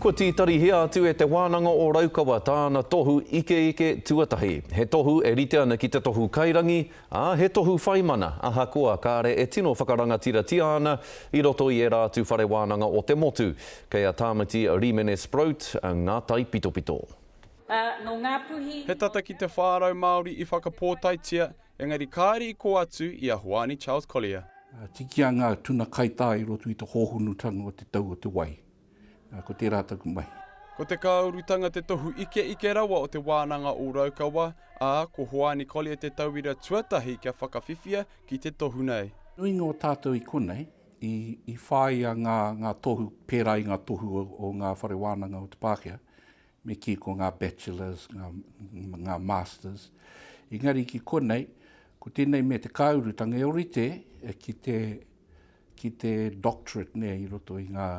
Ko tītari hea atu e te wānanga o Raukawa tāna tohu ike tuatahi. He tohu e rite ana ki te tohu kairangi, he tohu whaimana. Ahakoa kāre e tino whakarangatira ana i roto i e rātu whare wānanga o te motu. Kei a tāmati Rimene Sprout, ngā tai pitopito. No ngā puhi... He tata ki te whārau Māori i whakapōtaitia, engari kāre i ko atu i a Huani Charles Collier. Tiki a ngā tuna kaita i roto i te hōhunutanga o te tau o te wai. Ko te rātaku mai. Ko te kaurutanga te tohu ike rawa o te wānanga o Raukawa, ko Huani Collier te tauira tuatahi kia whakawhiwhia ki te tohu nei. Nui ngō tātou i konei, i whai a ngā tohu, pērā i ngā tohu o ngā whare wānanga o te Pākehā, me ki ko ngā bachelors, ngā masters. Engari ki konei, ko tēnei me te kaurutanga e orite ki te doctorate nei i roto i ngā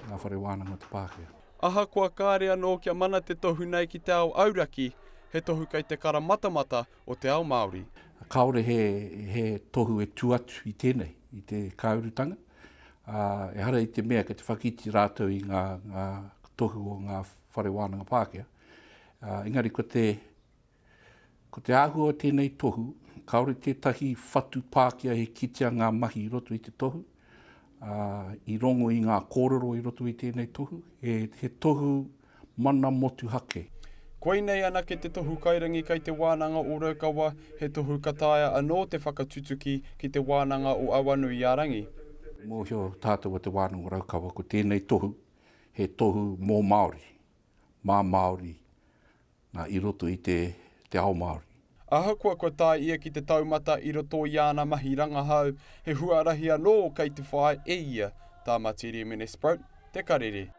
whare wānanga o te Pākehā. Ahakoa kāre anō kia mana te tohu nei ki te ao auraki, he tohu kei te kara matamata o te ao Māori. Kaore he tohu e tuatu i tēnei, i te kaurutanga. E hara i te mea ka te whakiti rātou i ngā tohu o ngā whare wānanga Pākehā. Engari ko te āhua tēnei tohu, kaore tētahi whatu Pākehā he kitea ngā mahi i roto i te tohu. I rongo i ngā kōrero i roto i tēnei tohu, he tohu mana motu hake. Koinei ana ke te tohu kairangi kei te wānanga o Raukawa, he tohu kataia anō te whakatutuki ki te wānanga o Awanui-a-Rangi. Mōhio tātou o te wānanga o Raukawa, ko tēnei tohu, he tohu mō Māori, mā Māori, nā i roto i te ao Māori. Ahakoa ko tā ia ki te taumata i roto i ana mahi rangahau, he huarahi anō kei te whae e ia, tā mati Rimene Sprout, te karere.